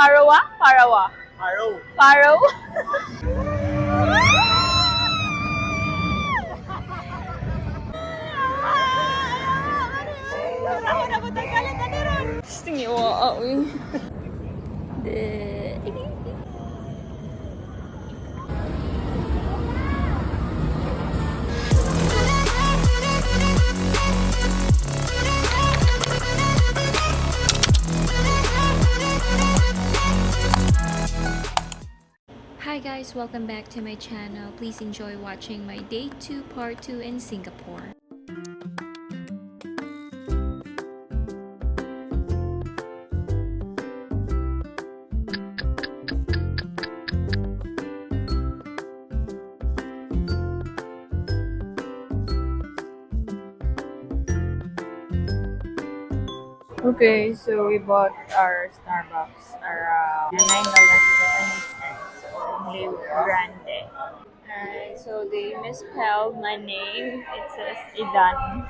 Parawa? Parawa. Faro. Faro? Tingi wa uy. Hi guys, welcome back to my channel. Please enjoy watching my day 2 part 2 in Singapore. Okay, so we bought our Starbucks around $9.70. Only grande. And so they misspelled my name. It says Idan.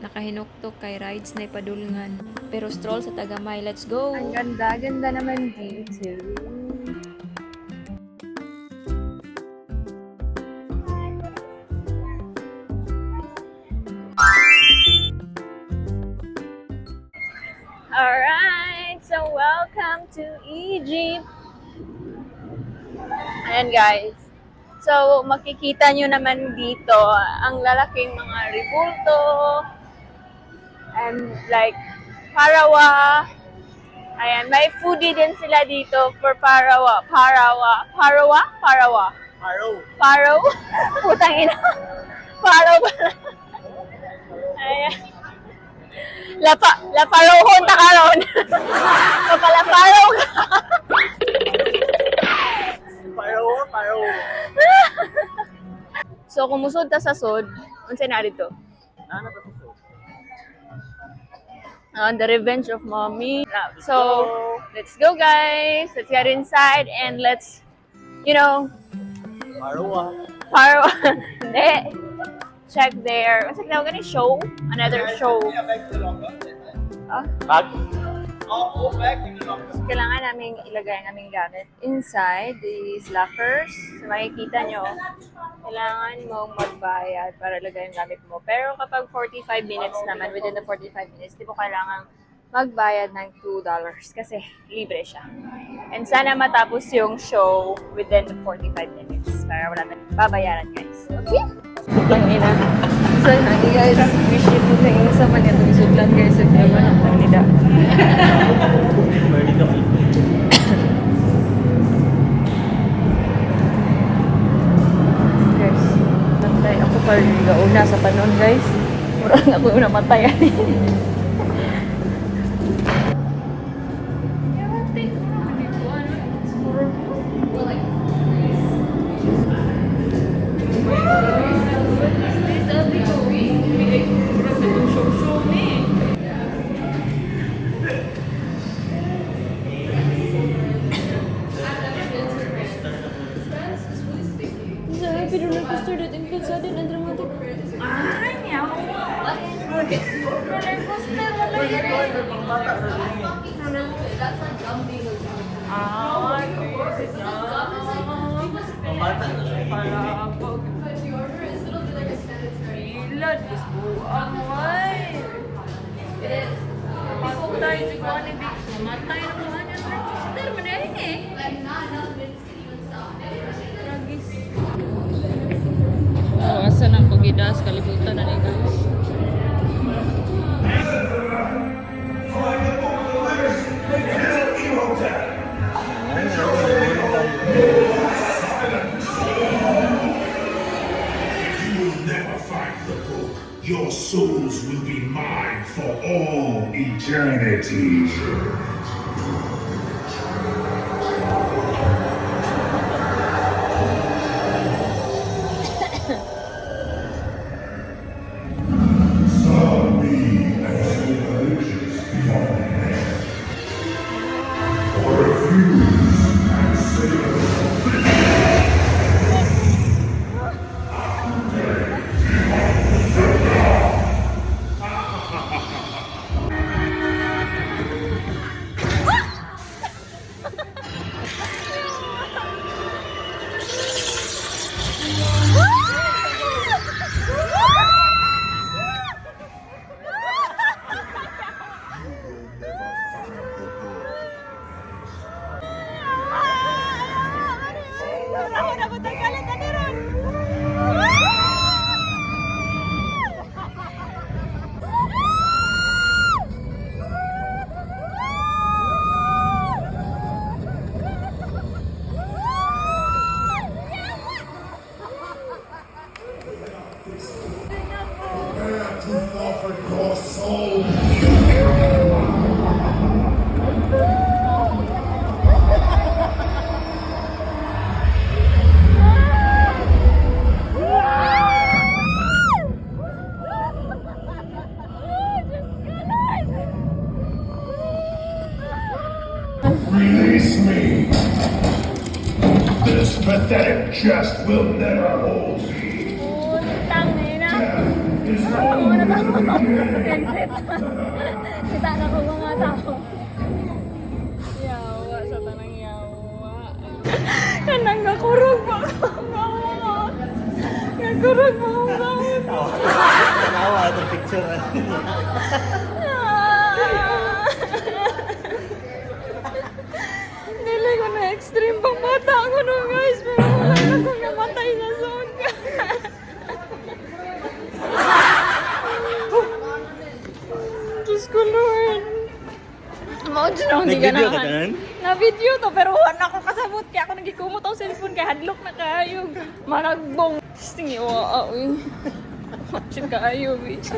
Nakahinuktok kay rides na ipadulngan. Pero stroll sa Tagamay, let's go! Ang ganda naman dito. Alright, so welcome to Egypt. Ayan guys. So makikita nyo naman dito ang lalaking mga rebulto and like Parawa. Ayan, may foodie din sila dito for Parawa. Parawa. Faro. Paro? Putang ina. Paro pala. Ayan. La parohon ta karon. Kapala paro ka. Faro. So kumusod ta sa sod, unsay na dito? Ano ba ito? The Revenge of Mommy. So, let's go guys. Let's get inside and let's, Faro. Hindi. Check there. What's it now? Gonna show? Another show. Bag? Oh, bag. Kailangan namin ilagay ang aming gamit inside these lockers. So, makikita nyo, kailangan mong magbayad para ilagay ang gamit mo. Pero kapag 45 minutes naman, within the 45 minutes, di mo kailangan magbayad ng $2 kasi libre siya. And sana matapos yung show within the 45 minutes para wala na babayaran guys. Okay? Pangina. So, hindi guys, wish it mo na yung sa man itong isudlan guys sa film ng Tanglida. Guys, natay ako pa una sa panon guys. Murang ako yung namatayan. Pero nag-started in good sudden and dramatic. Oh, asa na ko gidas kalibutan na ni guys. Your souls will be mine for all eternity. past will never hold me. Utang na. Is Ano all na ba? again. Kita na ko mga tao. Yawa sa tanang yawa. Kanang nakurog pa ako. Nakurog pa ako. Tawa itong picture. Dili ko na extreme pang mata ako no guys. Pero wala akong namatay sa soga. Diyos ko Lord. Maudyo na hindi Nag-video ka ganahan. tanan? Na-video to pero wala ako kasabot kaya ako nagikumot ang cellphone kaya hadlok na kayo. Managbong. Tingi wa uy. Matsin kayo bitch.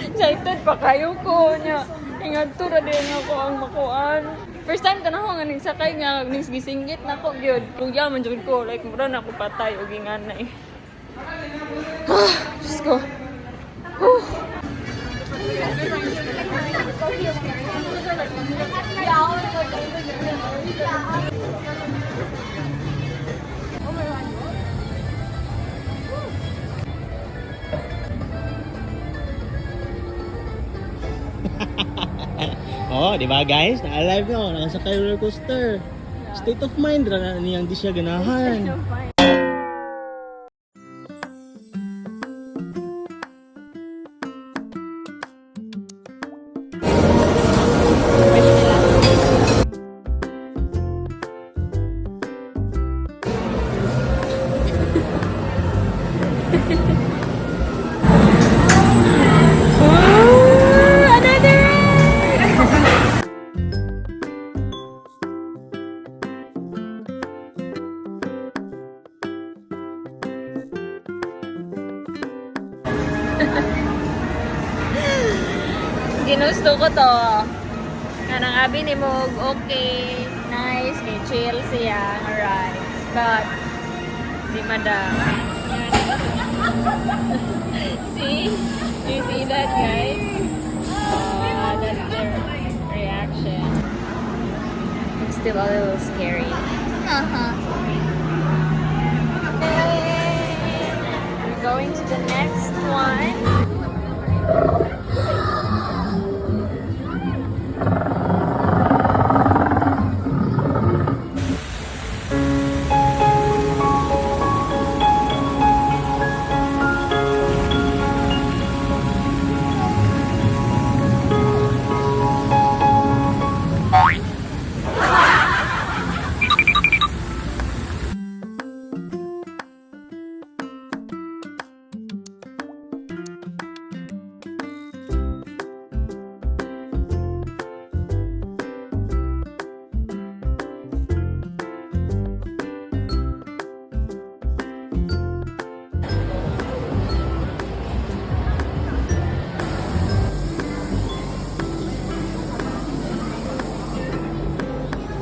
Excited pa kayo ko niya. Ingad to na din ako ang makuan. First time ka na ako nga nagsakay nga gisingit na ako gyud. Kung yaman jud ko like mura na ako patay og inganay. Diyos ko. Oh, di ba guys? Na-alive na ako. Nakasakay roller coaster. State of mind ra niyang di siya ganahan. Ginusto ko to. Kanang abi ni Mog, okay, nice, kay chill siya, alright. But, di madam. See? Do you see that, guys? That's their reaction. It's still a little scary. We're going to the next one.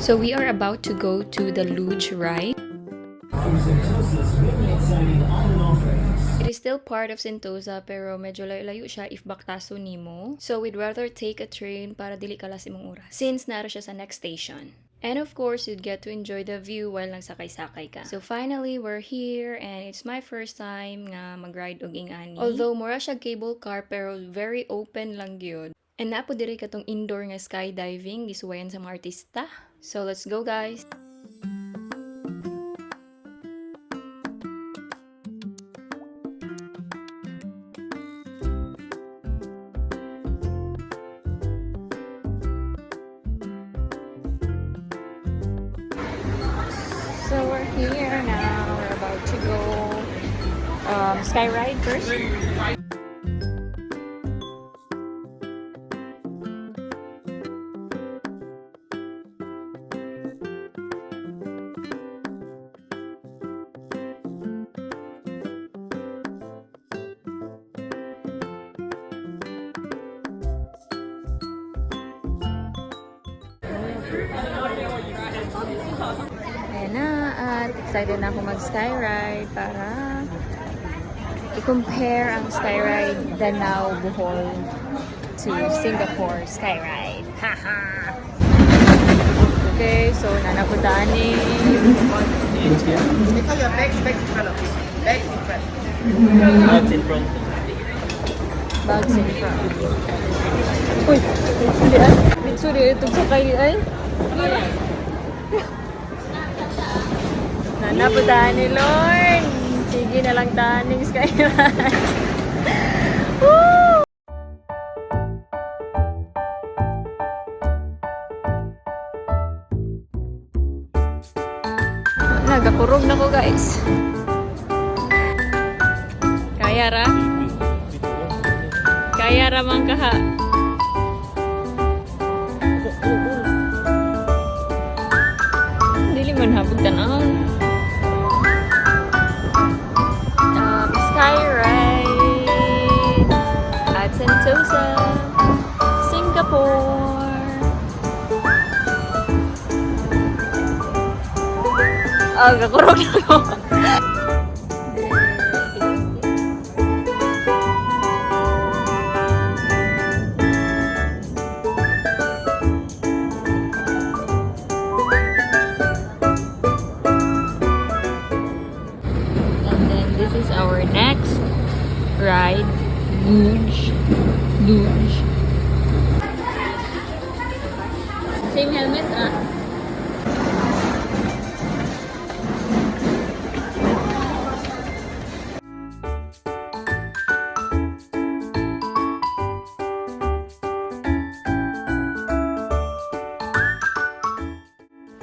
So we are about to go to the luge ride. It is still part of Sentosa pero medyo layo siya if baktaso nimo. So we'd rather take a train para dili kalas imong oras since nara siya sa next station. And of course, you'd get to enjoy the view while nagsakay-sakay ka. So finally, we're here and it's my first time nga mag-ride og ingani. Although mura siya cable car pero very open lang gyud. And napo diri katong indoor nga skydiving gisuwayan sa mga artista. So let's go guys! So we're here now. We're about to go sky ride first. Ayan na, at excited na ako mag-skyride para i-compare ang skyride Danau Bohol to Singapore skyride. Haha! Okay, so nanapuntaan ni Bags in front. bags in front. Uy, hindi ah. Sorry, ito sa kayo ay. Nanapuntaan ni Lord. Sige na lang taning Skyline. Woo! Nagakurog na ko guys. Kaya ra? Kaya ra man kaha. Dili man habog tanawon. Sky ride at Sentosa, Singapore. Kakurog na ko. And then this is our next ride, Luge. Same helmet, ah.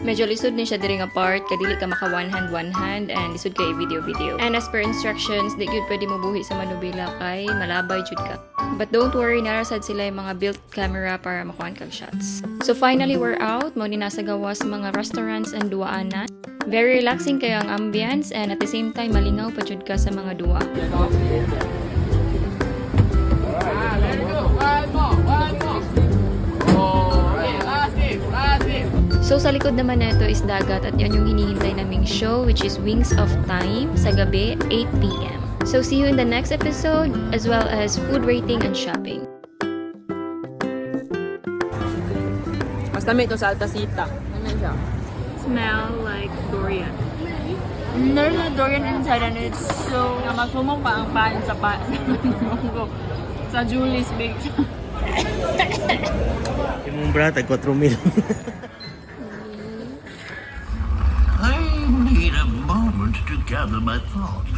Medyo lisod din siya diri nga part, kadili ka maka one hand, and lisod kay video. And as per instructions, di gyud pwede mo buhi sa manubila kay malabay jud ka. But don't worry, narasad sila yung mga built camera para makuha kag shots. So finally, we're out. Mao ni nasa gawas mga restaurants and duaanan. Very relaxing kayo ang ambience, and at the same time, malingaw pa jud ka sa mga dua. So sa likod naman nito is dagat at yan yung hinihintay naming show, which is Wings of Time sa gabi 8 p.m. So see you in the next episode, as well as food rating and shopping. Mas dami ito sa Altasita. Ano siya? Smell like durian. There's a durian inside and it's so... Masumong pa ang pain sa sa Julie's Bake. Yung brata, 4,000. I need a moment to gather my thoughts.